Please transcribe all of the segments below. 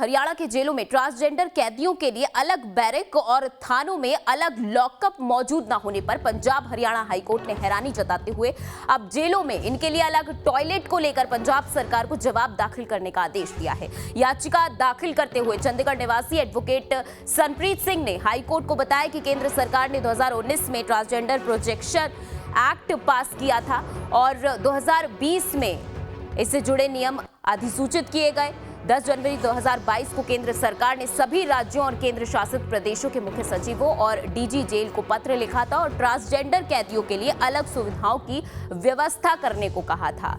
हरियाणा के जेलों में ट्रांसजेंडर कैदियों के लिए अलग बैरक और थानों में अलग लॉकअप मौजूद न होने पर पंजाब हरियाणा हाईकोर्ट ने हैरानी जताते हुए अब जेलों में इनके लिए अलग टॉयलेट को लेकर पंजाब सरकार को जवाब दाखिल करने का आदेश दिया है। याचिका दाखिल करते हुए चंडीगढ़ निवासी एडवोकेट सनप्रीत सिंह ने हाईकोर्ट को बताया कि केंद्र सरकार ने 2019 में ट्रांसजेंडर प्रोटेक्शन एक्ट पास किया था और 2020 में इससे जुड़े नियम अधिसूचित किए गए। 10 जनवरी 2022 को केंद्र सरकार ने सभी राज्यों और केंद्र शासित प्रदेशों के मुख्य सचिवों और डीजी जेल को पत्र लिखा था और ट्रांसजेंडर कैदियों के लिए अलग सुविधाओं की व्यवस्था करने को कहा था।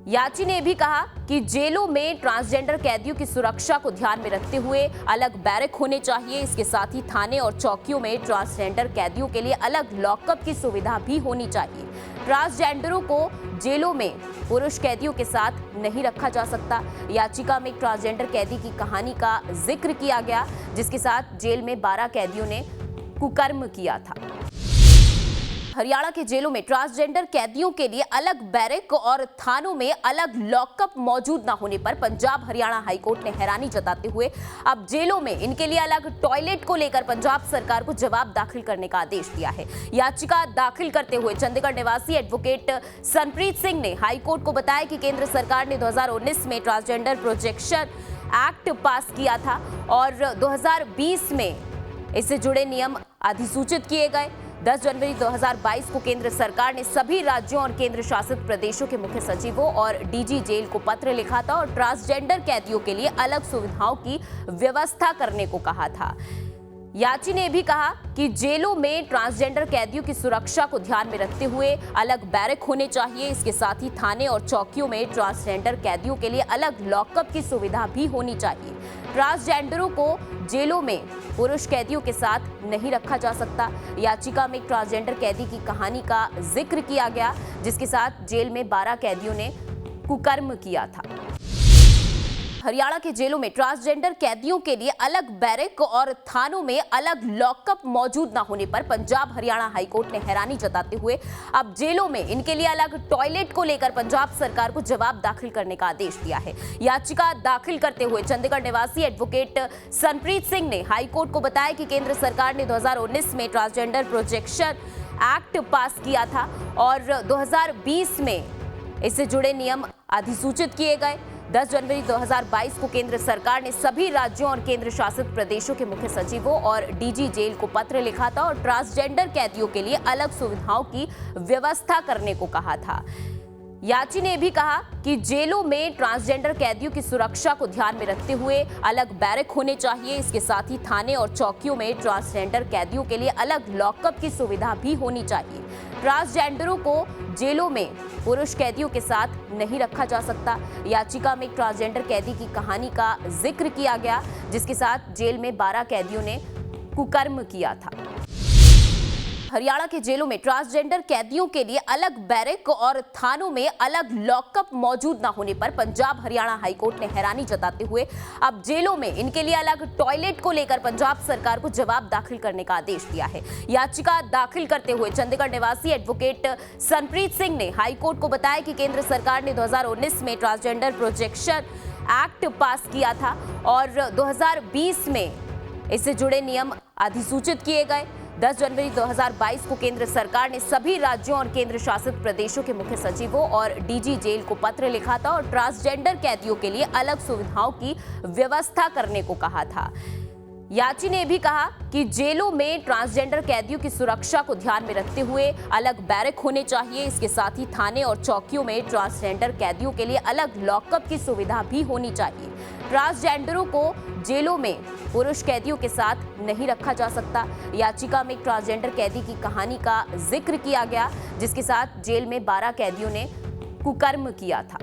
याची ने भी कहा कि जेलों में ट्रांसजेंडर कैदियों की सुरक्षा को ध्यान में रखते हुए अलग बैरक होने चाहिए। इसके साथ ही थाने और चौकियों में ट्रांसजेंडर कैदियों के लिए अलग लॉकअप की सुविधा भी होनी चाहिए। ट्रांसजेंडरों को जेलों में पुरुष कैदियों के साथ नहीं रखा जा सकता। याचिका में एक ट्रांसजेंडर कैदी की कहानी का जिक्र किया गया, जिसके साथ जेल में 12 कैदियों ने कुकर्म किया था। हरियाणा के जेलों में ट्रांसजेंडर कैदियों के लिए अलग बैरक और थानों में अलग लॉकअप मौजूद न होने पर पंजाब हरियाणा हाईकोर्ट ने हैरानी जताते हुए अब जेलों में इनके लिए अलग टॉयलेट को लेकर पंजाब सरकार को जवाब दाखिल करने का आदेश दिया है। याचिका दाखिल करते हुए चंडीगढ़ निवासी एडवोकेट सनप्रीत सिंह ने हाईकोर्ट को बताया कि केंद्र सरकार ने 2019 में ट्रांसजेंडर प्रोटेक्शन एक्ट पास किया था और 2020 में इससे जुड़े नियम अधिसूचित किए गए। 10 जनवरी 2022 को केंद्र सरकार ने सभी राज्यों और केंद्र शासित प्रदेशों के मुख्य सचिवों और डीजी जेल को पत्र लिखा था और ट्रांसजेंडर कैदियों के लिए अलग सुविधाओं की व्यवस्था करने को कहा था। याची ने भी कहा कि जेलों में ट्रांसजेंडर कैदियों की सुरक्षा को ध्यान में रखते हुए अलग बैरक होने चाहिए। इसके साथ ही थाने और चौकियों में ट्रांसजेंडर कैदियों के लिए अलग लॉकअप की सुविधा भी होनी चाहिए। ट्रांसजेंडरों को जेलों में पुरुष कैदियों के साथ नहीं रखा जा सकता। याचिका में एक ट्रांसजेंडर कैदी की कहानी का जिक्र किया गया, जिसके साथ जेल में 12 कैदियों ने कुकर्म किया था। हरियाणा के जेलों में ट्रांसजेंडर कैदियों के लिए अलग बैरक और थानों में अलग लॉकअप मौजूद न होने पर पंजाब हरियाणा हाईकोर्ट ने हैरानी जताते हुए अब जेलों में इनके लिए अलग टॉयलेट को लेकर पंजाब सरकार को जवाब दाखिल करने का आदेश दिया है। याचिका दाखिल करते हुए चंडीगढ़ निवासी एडवोकेट सनप्रीत सिंह ने हाईकोर्ट को बताया कि केंद्र सरकार ने 2019 में ट्रांसजेंडर प्रोटेक्शन एक्ट पास किया था और 2020 में इससे जुड़े नियम अधिसूचित किए गए। 10 जनवरी 2022 को केंद्र सरकार ने सभी राज्यों और केंद्र शासित प्रदेशों के मुख्य सचिवों और डीजी जेल को पत्र लिखा था और ट्रांसजेंडर कैदियों के लिए अलग सुविधाओं की व्यवस्था करने को कहा था। याची ने भी कहा कि जेलों में ट्रांसजेंडर कैदियों की सुरक्षा को ध्यान में रखते हुए अलग बैरक होने चाहिए। इसके साथ ही थाने और चौकियों में ट्रांसजेंडर कैदियों के लिए अलग लॉकअप की सुविधा भी होनी चाहिए। ट्रांसजेंडरों को जेलों में पुरुष कैदियों के साथ नहीं रखा जा सकता। याचिका में एक ट्रांसजेंडर कैदी की कहानी का जिक्र किया गया, जिसके साथ जेल में 12 कैदियों ने कुकर्म किया था। हरियाणा के जेलों में ट्रांसजेंडर कैदियों के लिए अलग बैरक और थानों में अलग लॉकअप मौजूद न होने पर पंजाब हरियाणा हाईकोर्ट ने हैरानी जताते हुए अब जेलों में इनके लिए अलग टॉयलेट को लेकर पंजाब सरकार को जवाब दाखिल करने का आदेश दिया है। याचिका दाखिल करते हुए चंडीगढ़ निवासी एडवोकेट सनप्रीत सिंह ने हाईकोर्ट को बताया कि केंद्र सरकार ने 2019 में ट्रांसजेंडर प्रोटेक्शन एक्ट पास किया था और 2020 में इससे जुड़े नियम अधिसूचित किए गए। 10 जनवरी 2022 को केंद्र सरकार ने सभी राज्यों और केंद्र शासित प्रदेशों के मुख्य सचिवों और डीजी जेल को पत्र लिखा था और ट्रांसजेंडर कैदियों के लिए अलग सुविधाओं की व्यवस्था करने को कहा था। याची ने भी कहा कि जेलों में ट्रांसजेंडर कैदियों की सुरक्षा को ध्यान में रखते हुए अलग बैरक होने चाहिए। इसके साथ ही थाने और चौकियों में ट्रांसजेंडर कैदियों के लिए अलग लॉकअप की सुविधा भी होनी चाहिए। ट्रांसजेंडरों को जेलों में पुरुष कैदियों के साथ नहीं रखा जा सकता। याचिका में एक ट्रांसजेंडर कैदी की कहानी का जिक्र किया गया, जिसके साथ जेल में 12 कैदियों ने कुकर्म किया था।